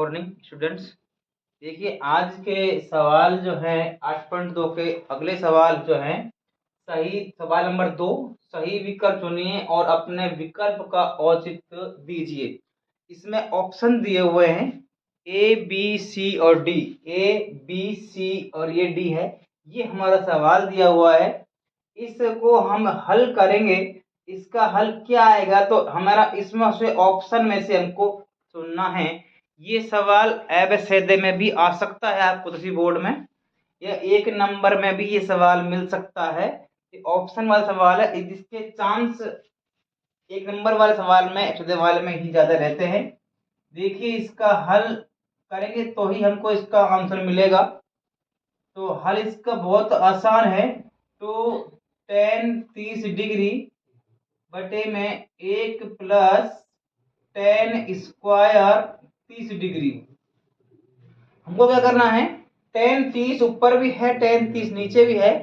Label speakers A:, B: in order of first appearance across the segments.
A: Morning students. देखिए आज के सवाल जो है 8.2 के अगले सवाल जो है सही सवाल नंबर 2, सही विकल्प चुनिए और अपने विकल्प का औचित्य दीजिए। इसमें ऑप्शन दिए हुए हैं ए बी सी और डी। ए बी सी और ये डी है, ये हमारा सवाल दिया हुआ है। इसको हम हल करेंगे। इसका हल क्या आएगा तो हमारा इसमें से ऑप्शन में से हमको चुनना है। ये सवाल एबीसीडी में भी आ सकता है आपको किसी बोर्ड में, या एक नंबर में भी ये सवाल मिल सकता है। ये ऑप्शन वाला सवाल है, जिसके चांस एक नंबर वाले सवाल में एबीसीडी वाले में ही ज्यादा रहते हैं। देखिए इसका हल करेंगे तो ही हमको इसका आंसर मिलेगा। तो हल इसका बहुत आसान है। तो tan 30 डिग्री बटे में 1 प्लस tan स्क्वायर 30 डिग्री। हमको क्या करना है, tan 30 ऊपर भी है, tan 30 नीचे भी है।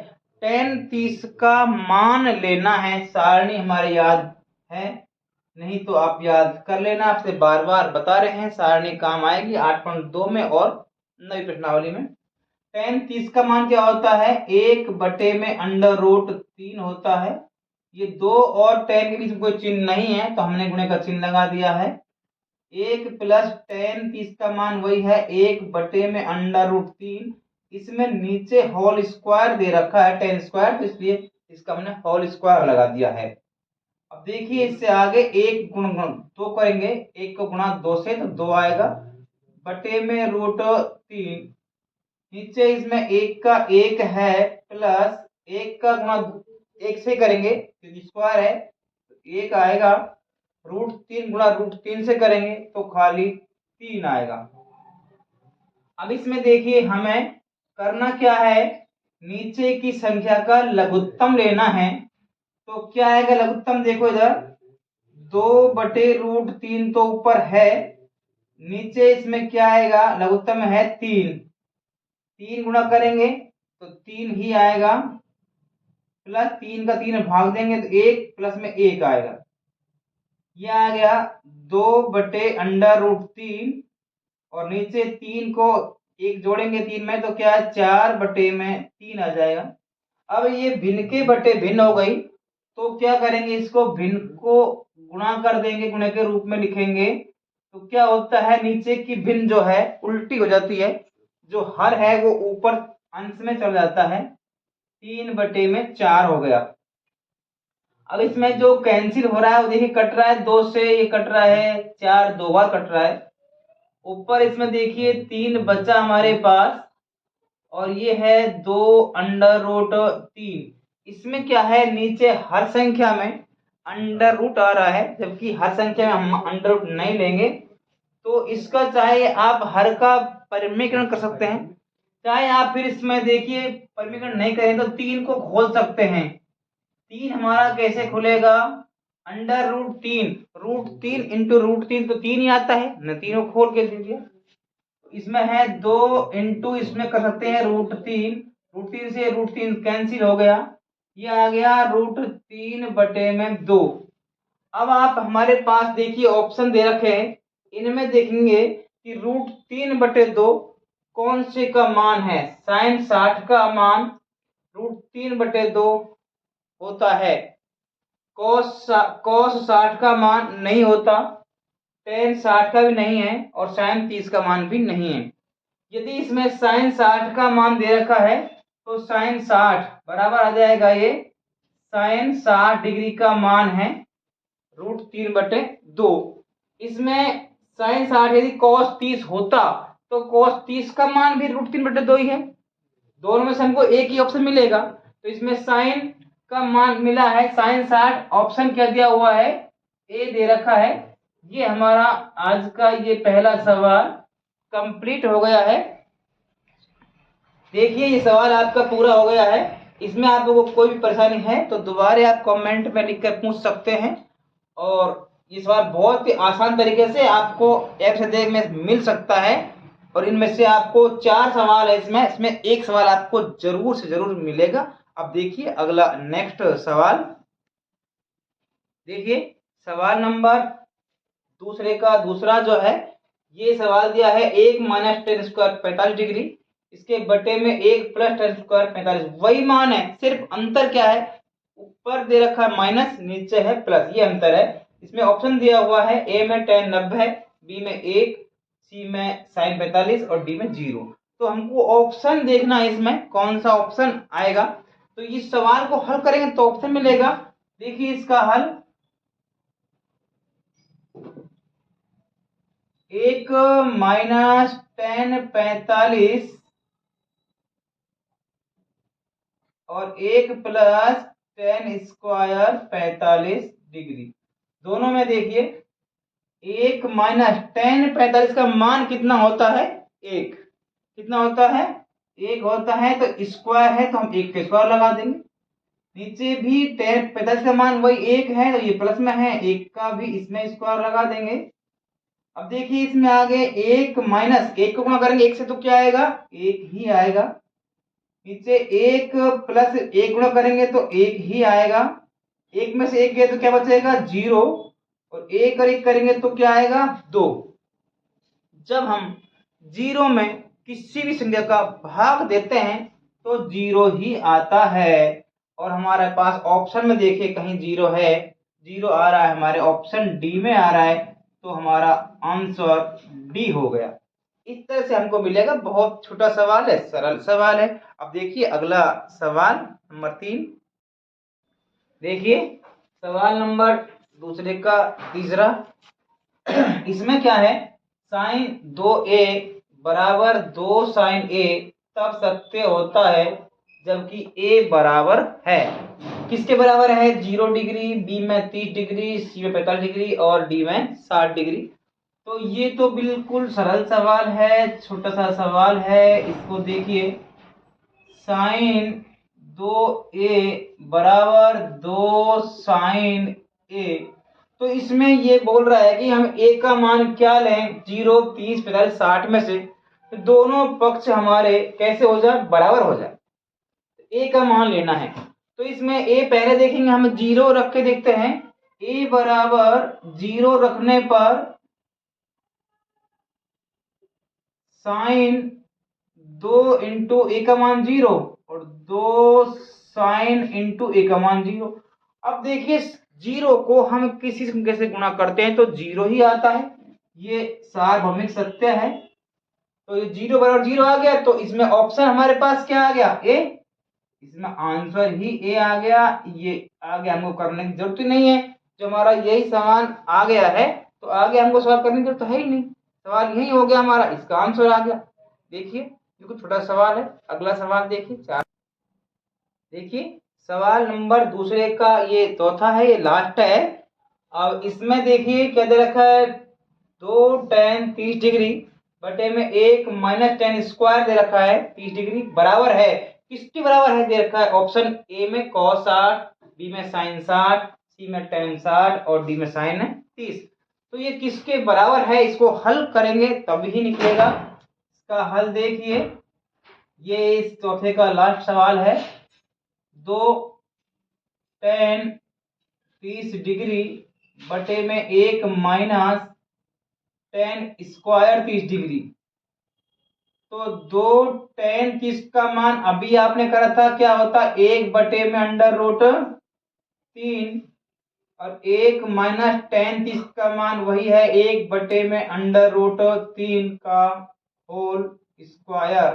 A: tan 30 का मान लेना है। सारणी हमारे याद है, नहीं तो आप याद कर लेना, आपसे बार बार बता रहे हैं। सारणी काम आएगी 8.2 में और नई प्रश्नावली में। tan 30 का मान क्या होता है, 1 बटे में अंडर रूट 3 होता है। ये 2 और tan के बीच में कोई चिन्ह नहीं है तो हमने गुणे का चिन्ह लगा दिया है। 1 प्लस tan 30 का मान वही है 1 बटे में अंडर रूट 3। इसमें नीचे होल स्क्वायर दे रखा है tan स्क्वायर, तो इसलिए इसका हमने होल स्क्वायर लगा दिया है। अब देखिए इससे आगे 1 गुण 2 करेंगे, 1 को गुणा 2 से तो 2 आएगा बटे में रूट 3। नीचे इसमें 1 का 1 है प्लस 1 का गुणा 1 से करेंगे क्योंकि स्क्वायर है, 1 आएगा। रूट 3 गुणा रूट 3 से करेंगे तो खाली 3 आएगा। अब इसमें देखिए हमें करना क्या है, नीचे की संख्या का लघुत्तम लेना है। तो क्या आएगा लघुत्तम, देखो इधर 2 बटे रूट 3 तो ऊपर है, नीचे इसमें क्या आएगा लघुत्तम है 3। 3 गुणा करेंगे तो 3 ही आएगा, प्लस 3 का 3 भाग देंगे तो 1 प्लस में 1 आएगा। ये आ गया 2 बटे अंडर रूट 3 और नीचे 3 को 1 जोड़ेंगे 3 में तो क्या है 4 बटे में 3 आ जाएगा। अब ये भिन्न के बटे भिन्न हो गई तो क्या करेंगे, इसको भिन्न को गुणा कर देंगे, गुणे के रूप में लिखेंगे तो क्या होता है नीचे की भिन्न जो है उल्टी हो जाती है, जो हर है वो ऊपर अंश में चल जाता है। 3 बटे में 4 हो गया। अब इसमें जो कैंसिल हो रहा है वो देखिए कट रहा है 2 से, ये कट रहा है 4 2 बार कट रहा है। ऊपर इसमें देखिए 3 बचा हमारे पास और ये है 2 अंडर रूट 3। इसमें क्या है, नीचे हर संख्या में अंडर रूट आ रहा है, जबकि हर संख्या में हम अंडर रूट नहीं लेंगे। तो इसका चाहे आप हर का परिमीकरण कर सकते हैं, चाहे आप फिर इसमें देखिए परिमीकरण नहीं करें तो 3 को खोल सकते हैं। 3 हमारा कैसे खुलेगा, अंडर रूट 3 इंटू रूट 3 तो 3 ही आता है न, 3 को खोल के दीजिए। इसमें है 2 इंटू इसमें कर सकते हैं रूट 3 से रूट 3 कैंसिल हो गया, ये आ गया रूट 3 बटे में 2। अब आप हमारे पास देखिए ऑप्शन दे रखे हैं, इनमें देखेंगे कि रूट 3 बटे 2 कौन से का मान है, साइन 60 का मान रूट 3 बटे 2 होता है। कॉस 60 का मान नहीं होता, टेन 60 का भी नहीं है और साइन 30 का मान भी नहीं है। यदि इसमें साइन 60 का मान दे रखा है तो साइन 60 बराबर आ जाएगा, ये साइन 60 डिग्री का मान है रूट 3 बटे 2। इसमें साइन 60 यदि कॉस 30 होता तो कॉस 30 का मान भी रूट 3 बटे 2 ही है। दोनों में से हमको एक ही ऑप्शन मिलेगा, तो इसमें साइन का मान मिला है साइन 60, ऑप्शन क्या दिया हुआ है ए दे रखा है। ये हमारा आज का ये पहला सवाल कंप्लीट हो गया है। देखिए ये सवाल आपका पूरा हो गया है। इसमें आप लोगों को कोई भी परेशानी है तो दोबारा आप कमेंट में लिखकर पूछ सकते हैं। और ये सवाल बहुत ही आसान तरीके से आपको एबीसीडी में मिल सकता है और इनमें से आपको 4 सवाल है, इसमें एक सवाल आपको जरूर से जरूर मिलेगा। अब देखिए अगला नेक्स्ट सवाल, देखिए सवाल नंबर दूसरा जो है ये सवाल दिया है 1 माइनस टेन स्क्वायर 45 डिग्री, इसके बटे में 1 प्लस टेन स्क्वायर 45, वही मान है, सिर्फ अंतर क्या है, ऊपर दे रखा है माइनस, नीचे है प्लस, ये अंतर है। इसमें ऑप्शन दिया हुआ है ए में टेन 90, बी में 1, सी में साइन 45 और डी में 0। तो हमको ऑप्शन देखना है इसमें कौन सा ऑप्शन आएगा। तो इस सवाल को हल करेंगे तो ऑप्शन मिलेगा। देखिए इसका हल, 1 माइनस टेन 45 और 1 प्लस टेन स्क्वायर 45 डिग्री, दोनों में देखिए 1 माइनस टेन 45 का मान कितना होता है, 1 कितना होता है, 1 होता है, तो स्क्वायर है तो हम 1 के स्क्वायर लगा देंगे। नीचे भी टेन 45 का मान वही 1 है तो ये प्लस में है, 1 का भी इसमें स्क्वायर लगा देंगे। अब देखिए इसमें आगे 1 माइनस 1 को गुणा करेंगे 1 से तो क्या आएगा, 1 ही आएगा। नीचे 1 प्लस 1 गुणा करेंगे तो 1 ही आएगा। 1 में से 1 गया तो क्या बचेगा, 0, और 1 और 1 करेंगे तो क्या आएगा, 2। जब हम 0 में किसी भी संख्या का भाग देते हैं तो 0 ही आता है। और हमारे पास ऑप्शन में देखिए कहीं 0 है, 0 आ रहा है, हमारे ऑप्शन डी में आ रहा है, तो हमारा आंसर डी हो गया। इस तरह से हमको मिलेगा। बहुत छोटा सवाल है, सरल सवाल है। अब देखिए अगला सवाल नंबर 3। देखिए सवाल नंबर दूसरे का तीसरा। इसमें क्या है, साइन 2a बराबर 2 साइन a तब सत्य होता है जबकि a बराबर है, किसके बराबर है, 0 डिग्री, बी में 30 डिग्री, सी में 45 डिग्री और डी में 60 डिग्री। तो ये तो बिल्कुल सरल सवाल है, छोटा सा सवाल है। इसको देखिए, साइन 2a बराबर 2 साइन a, तो इसमें ये बोल रहा है कि हम a का मान क्या लें, 0, 30, 45, 60 में से, तो दोनों पक्ष हमारे कैसे हो जाए, बराबर हो जाए, a का मान लेना है। तो इसमें a पहले देखेंगे, हम 0 रख के देखते हैं। a बराबर 0 रखने पर साइन 2 इंटू a का मान 0 और 2 साइन इंटू a का मान 0। अब देखिए 0 को हम किसी संख्या से गुणा करते हैं तो 0 ही आता है, ये सार्वभौमिक सत्य है। तो ये 0 बराबर 0 आ गया, तो इसमें ऑप्शन हमारे पास क्या आ गया, a, इसमें आंसर ही a आ गया। ये आगे हमको करने की जरूरत ही नहीं है, जो हमारा यही सवाल आ गया है तो आगे हमको सवाल करने की जरूरत है ही नहीं, सवाल यही हो गया हमारा, इसका आंसर आ गया। देखिए बिल्कुल छोटा सवाल है। अगला सवाल देखिए 4। देखिए सवाल नंबर दूसरे का ये चौथा है, ये लास्ट है। अब इसमें देखिए क्या दे रखा है, 2 tan 30 डिग्री बटे में 1 माइनस टेन स्क्वायर दे रखा है 30 डिग्री, बराबर है, किसके बराबर है दे रखा है, ऑप्शन ए में cos 60, बी में sin 60, सी में tan 60 और डी में sin 30। तो ये किसके बराबर है, इसको हल करेंगे तब ही निकलेगा। इसका हल देखिए, ये इस चौथे का लास्ट सवाल है। 2 tan 30 डिग्री बटे में 1 माइनस टेन स्क्वायर 30 डिग्री, तो 2 tan 30 का मान अभी आपने करा था क्या होता, 1 बटे में अंडर रूट 3 और 1 माइनस टेन 30 का मान वही है 1 बटे में अंडर रूट 3 का होल स्क्वायर,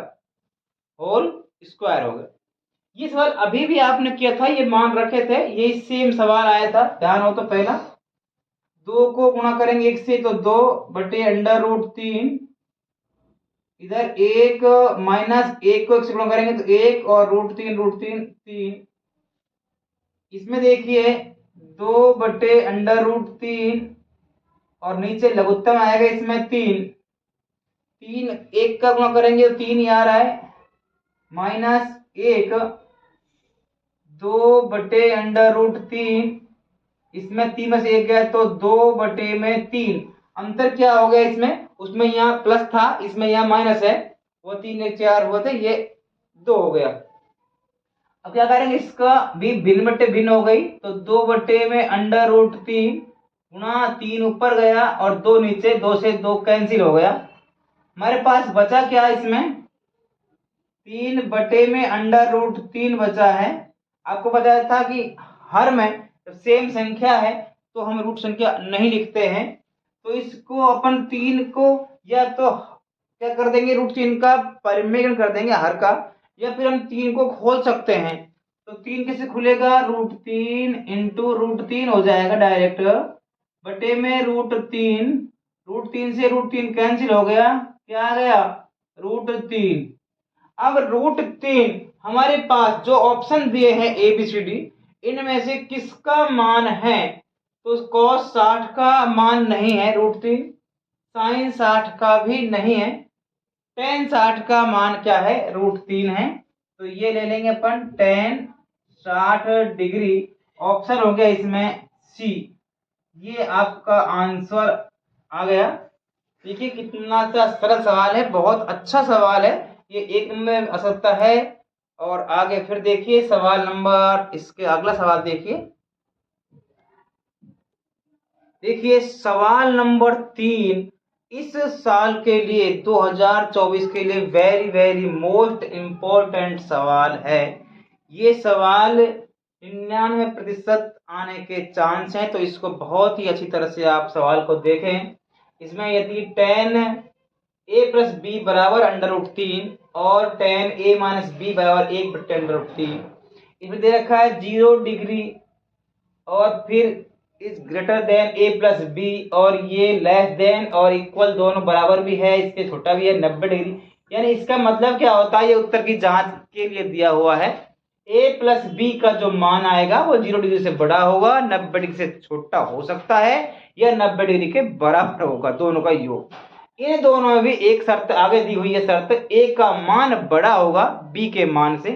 A: होल स्क्वायर हो गया। ये सवाल अभी भी आपने किया था, ये मान रखे थे, यही सेम सवाल आया था, ध्यान हो तो पहला 2 को गुणा करेंगे 1 से तो 2 बटे अंडर रूट 3, इधर 1 माइनस 1 को 1 से गुणा करेंगे तो 1 और रूट 3 3। इसमें देखिए 2 बटे अंडर रूट 3 और नीचे लघुत्तम आएगा इसमें 3, 1 का गुणा करेंगे तो 3 ही आ रहा है, माइनस 1, 2 बटे अंडर रूट 3, इसमें 3 में से 1 गया तो 2 बटे में 3। अंतर क्या हो गया इसमें, उसमें यहाँ प्लस था, इसमें यहाँ माइनस है, वो 3 1 4 हुआ था, ये 2 हो गया। अब क्या करेंगे, इसका भी भिन्न बटे भिन्न हो गई, तो 2 बटे में अंडर रूट 3 गुणा 3 ऊपर गया और 2 नीचे, 2 से 2 कैंसिल हो गया। हमारे पास बचा क्या इसमें, 3/√3 बचा है। आपको बताया था कि हर में जब सेम संख्या है तो हम रूट संख्या नहीं लिखते हैं, तो इसको अपन 3 को या तो क्या कर देंगे, √3 का परिमेयन कर देंगे हर का, या फिर हम 3 को खोल सकते हैं। तो 3 कैसे खुलेगा, √3 इंटू √3 हो जाएगा डायरेक्ट, बटे में √3, √3 से √3 कैंसिल हो गया, क्या आ गया, √3। अब √3 हमारे पास जो ऑप्शन दिए हैं ए बी सी डी, इनमें से किसका मान है, तो cos 60 का मान नहीं है √3, sin 60 का भी नहीं है, tan 60 का मान क्या है, √3 है। तो ये ले लेंगे अपन tan 60 डिग्री, ऑप्शन हो गया इसमें सी। ये आपका आंसर आ गया। देखिए कितना सा सरल सवाल है, बहुत अच्छा सवाल है, ये 1 नंबर में आ सकता है। और आगे फिर देखिए सवाल नंबर, इसके अगला सवाल देखिए। देखिए सवाल नंबर 3 इस साल के लिए 2024 के लिए वेरी वेरी मोस्ट इम्पोर्टेंट सवाल है। ये सवाल 99% आने के चांस हैं, तो इसको बहुत ही अच्छी तरह से आप सवाल को देखें। इसमें यदि tan a+b बराबर √3 और tan a-b बराबर 1/√3, इसमें दे रखा है 0 डिग्री, और फिर इज ग्रेटर देन a+b, और ये लेस देन और इक्वल दोनों बराबर भी है, इसके छोटा भी है 90 डिग्री। यानी इसका मतलब क्या होता है, ये उत्तर की जांच के लिए दिया हुआ है। a+b का जो मान आएगा वो 0 डिग्री से बड़ा होगा, 90 डिग्री से छोटा हो सकता है, या 90 डिग्री के बराबर होगा, दोनों का योग। इन दोनों में भी एक शर्त आगे दी हुई है, शर्त a का मान बड़ा होगा b के मान से।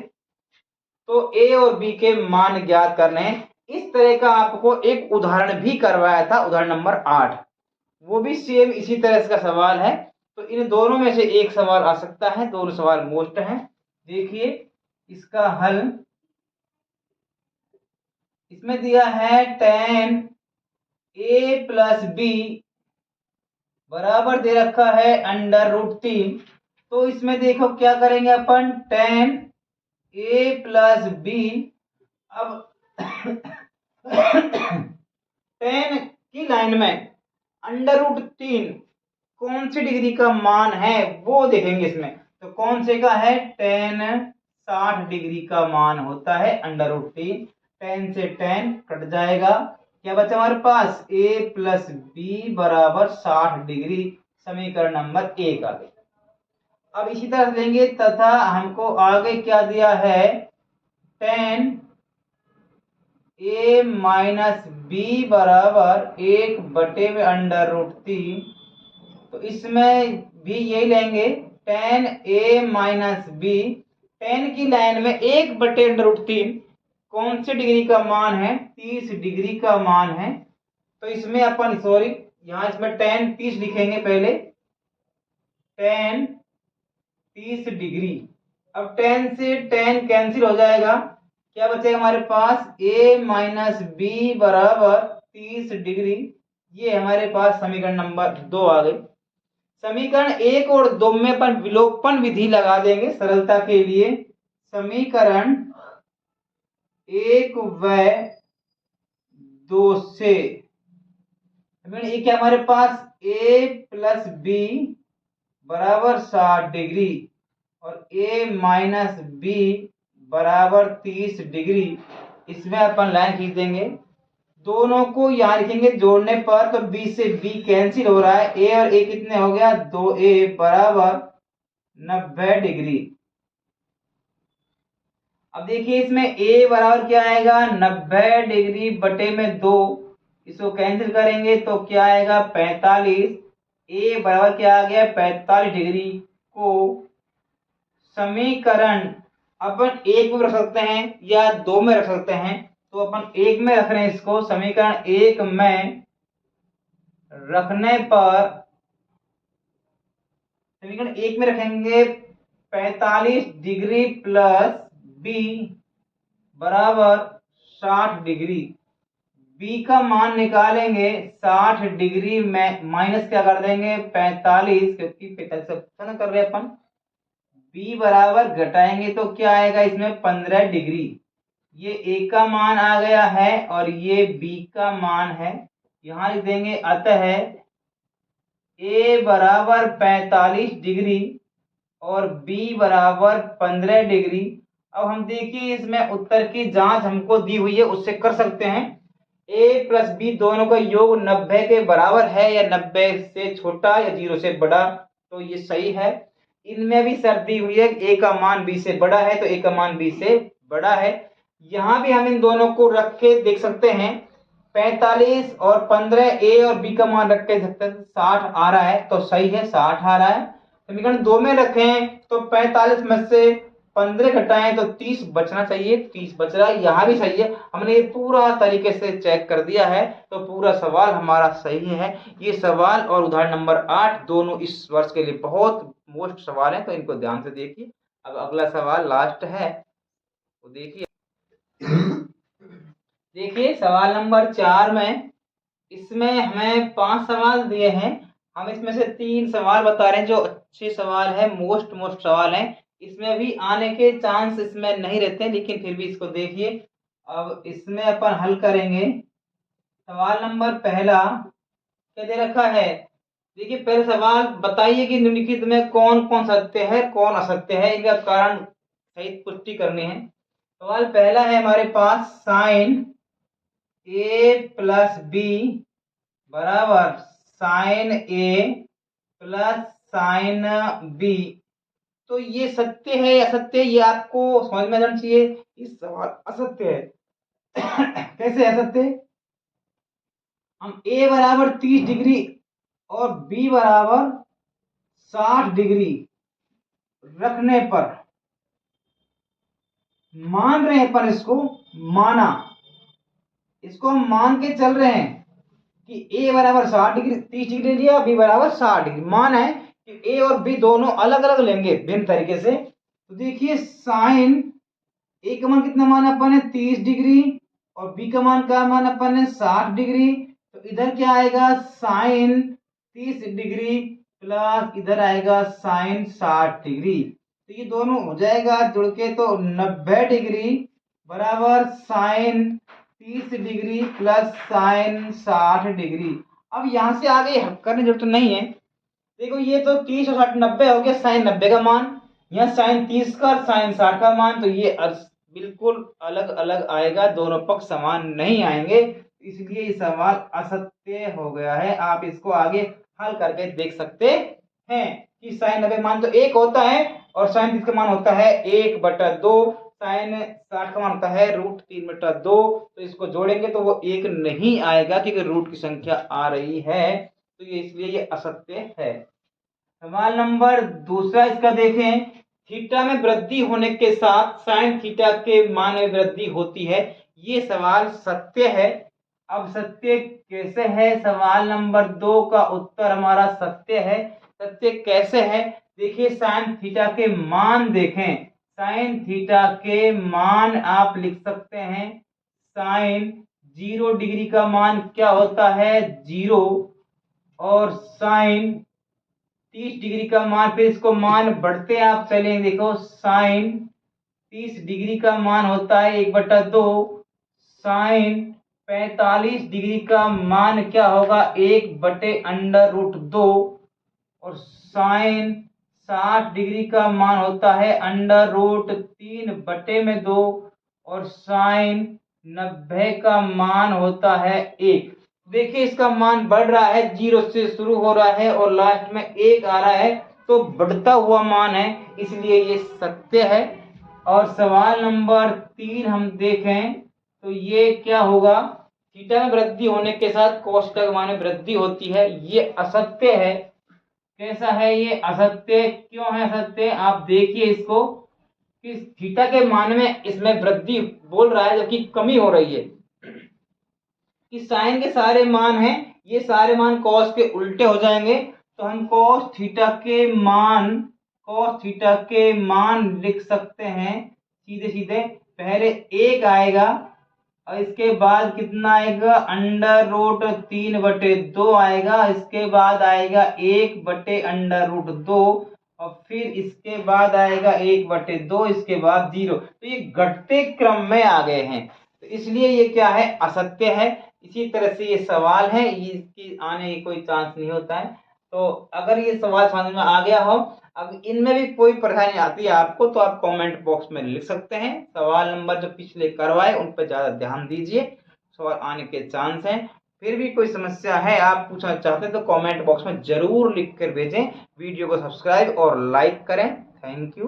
A: तो a और b के मान ज्ञात करने हैं। इस तरह का आपको एक उदाहरण भी करवाया था, उदाहरण नंबर 8, वो भी सेम इसी तरह का सवाल है। तो इन दोनों में से एक सवाल आ सकता है, दोनों सवाल मोस्ट हैं। देखिए इसका हल, इसमें दिया है tan a+b बराबर दे रखा है √3। तो इसमें देखो क्या करेंगे अपन, tan a+b, अब tan की लाइन में √3 कौन सी डिग्री का मान है वो देखेंगे इसमें। तो कौन से का है, tan 60 डिग्री का मान होता है √3। tan से tan कट जाएगा, क्या बचा हमारे पास, a+b बराबर 60 डिग्री, समीकरण नंबर 1 आ गया। अब इसी तरह लेंगे, तथा हमको आगे क्या दिया है, tan a-b बराबर 1/√3। तो इसमें भी यही लेंगे, tan a-b, tan की लाइन में 1/√3 कौन सी डिग्री का मान है, 30 डिग्री का मान है। तो इसमें अपन सॉरी, यहाँ इसमें tan 30 लिखेंगे पहले, tan 30 डिग्री। अब tan से tan कैंसिल हो जाएगा, क्या बचेगा हमारे पास, a-b बराबर 30 डिग्री। ये हमारे पास समीकरण नंबर 2 आ गई। समीकरण 1 और 2 में अपन विलोपन विधि लगा देंगे सरलता के लिए। समीकरण 1 व 2 से ये क्या हमारे पास, a+b बराबर 60 डिग्री और a-b बराबर 30 डिग्री, इसमें अपन लाइन खींच देंगे। दोनों को यहां लिखेंगे जोड़ने पर, तो b से b कैंसिल हो रहा है, a और a कितने हो गया, 2a बराबर 90 डिग्री। अब देखिए इसमें a बराबर क्या आएगा, 90 डिग्री बटे में 2, इसको कैंसिल करेंगे तो क्या आएगा, 45। a बराबर क्या आ गया, 45 डिग्री को समीकरण अपन 1 में रख सकते हैं या 2 में रख सकते हैं। तो अपन 1 में रख रहे हैं इसको, समीकरण 1 में रखने पर, समीकरण 1 में रखेंगे 45 डिग्री प्लस b बराबर 60 डिग्री, बी का मान निकालेंगे 60 डिग्री में माइनस क्या कर देंगे 45, क्योंकि 45 से ऑप्शन कर रहे हैं अपन। बी बराबर घटाएंगे तो क्या आएगा इसमें 15 डिग्री। ये ए का मान आ गया है और ये बी का मान है। यहां लिख देंगे अतः ए बराबर 45 डिग्री और बी बराबर 15 डिग्री। अब हम देखिए इसमें उत्तर की जांच हमको दी हुई है, उससे कर सकते हैं। ए प्लस बी दोनों का योग 90 के बराबर है या 90 से छोटा या 0 से बड़ा, तो ये सही है। इनमें भी शर्त दी हुई है ए का मान बी से बड़ा है तो ए का मान बी से बड़ा है। यहां भी हम इन दोनों को रख के देख सकते हैं। 45 और 15 ए और बी का मान रख के सकते हैं, 60 आ रहा है तो सही है, 60 आ रहा है। समीकरण 2 में रखें तो 45 में से 15 घटाएं तो 30 बचना चाहिए, 30 बच रहा है, यहाँ भी सही है। हमने ये पूरा तरीके से चेक कर दिया है तो पूरा सवाल हमारा सही है। ये सवाल और उदाहरण नंबर 8 दोनों इस वर्ष के लिए बहुत मोस्ट सवाल है, तो इनको ध्यान से देखिए। अब अगला सवाल लास्ट है, तो देखिए देखिए सवाल नंबर 4 में, इसमें हमें 5 सवाल दिए हैं। हम इसमें से 3 सवाल बता रहे हैं जो अच्छे सवाल है, मोस्ट सवाल है। इसमें भी आने के चांस इसमें नहीं रहते, लेकिन फिर भी इसको देखिए। अब इसमें अपन हल करेंगे। सवाल नंबर पहला क्या दे रखा है, देखिए पहले सवाल बताइए कि निम्नलिखित में कौन कौन सत्य है कौन असत्य है, इनका कारण सहित पुष्टि करनी है। सवाल पहला है हमारे पास, साइन ए प्लस बी बराबर साइन ए प्लस साइन बी, तो ये सत्य है या असत्य है, ये आपको समझ में आना चाहिए। इस सवाल असत्य है। कैसे असत्य, हम ए बराबर 30 डिग्री और बी बराबर 60 डिग्री रखने पर मान रहे हैं, पर इसको माना, इसको हम मान के चल रहे हैं कि ए बराबर 60 डिग्री 30 डिग्री लिया, बी बराबर 60 डिग्री, मान है कि ए और बी दोनों अलग अलग लेंगे भिन्न तरीके से। तो देखिए साइन ए का मान कितना मान अपन है 30 डिग्री और बी का मान का मान अपन है 60 डिग्री, तो इधर क्या आएगा साइन 30 डिग्री प्लस इधर आएगा साइन 60 डिग्री, तो ये दोनों हो जाएगा जुड़ के, तो 90 डिग्री बराबर sine 30 degree plus sine 60 degree. अब यहां से आगे हल करने की जरूरत नहीं है। देखो ये तो 30 और 60 90 हो गया, साइन 90 का मान, यहाँ साइन 30 का और साइन 60 का मान, तो ये बिल्कुल अलग अलग आएगा, दोनों पक्ष समान नहीं आएंगे, इसलिए ये सवाल असत्य हो गया है। आप इसको आगे हल करके देख सकते हैं कि साइन 90 मान तो 1 होता है और साइन 30 का मान होता है 1/2, साइन 60 का मान होता है √3/2, तो इसको जोड़ेंगे तो वो 1 नहीं आएगा क्योंकि रूट की संख्या आ रही है, तो ये इसलिए ये असत्य है। सवाल नंबर दूसरा इसका देखें, थीटा में वृद्धि होने के साथ साइन थीटा के मान में वृद्धि होती है, ये सवाल सत्य है। अब सत्य कैसे है, सवाल नंबर 2 का उत्तर हमारा सत्य है। सत्य कैसे है, देखिए साइन थीटा के मान देखें, साइन थीटा के मान आप लिख सकते हैं, साइन 0 डिग्री का मान क्या होता है 0, और साइन 30 डिग्री का मान, फिर इसको मान बढ़ते आप चलेंगे, देखो साइन 30 डिग्री का मान होता है 1/2, साइन 45 डिग्री का मान क्या होगा 1/√2, और साइन 60 डिग्री का मान होता है √3/2, और साइन 90 का मान होता है 1। देखिए इसका मान बढ़ रहा है, 0 से शुरू हो रहा है और लास्ट में 1 आ रहा है, तो बढ़ता हुआ मान है, इसलिए ये सत्य है। और सवाल नंबर 3 हम देखें तो ये क्या होगा, थीटा में वृद्धि होने के साथ कोस का मान में वृद्धि होती है, ये असत्य है। कैसा है ये असत्य, क्यों है असत्य, आप देखिए इसको कि थीटा के मान में इसमें वृद्धि बोल रहा है जबकि कमी हो रही है, कि साइन के सारे मान हैं, ये सारे मान कॉस के उल्टे हो जाएंगे, तो हम कॉस थीटा के मान लिख सकते हैं सीधे सीधे। पहले 1 आएगा और इसके बाद कितना आएगा, अंडर रूट 3/2 आएगा। इसके बाद आएगा 1 अंडर रूट 2, और फिर इसके बाद आएगा 1/2, इसके बाद 0। तो ये घटते क्रम में आ गए हैं, तो इसलिए ये क्या है, असत्य है। इसी तरह से ये सवाल है, ये इसकी आने की कोई चांस नहीं होता है। तो अगर ये सवाल समझ में आ गया हो, अब इनमें भी कोई परेशानी आती है आपको, तो आप कमेंट बॉक्स में लिख सकते हैं। सवाल नंबर जो पिछले करवाए उन पर ज़्यादा ध्यान दीजिए, सवाल आने के चांस हैं। फिर भी कोई समस्या है, आप पूछना चाहते हैं, तो कमेंट बॉक्स में ज़रूर लिख कर भेजें। वीडियो को सब्सक्राइब और लाइक करें। Thank you.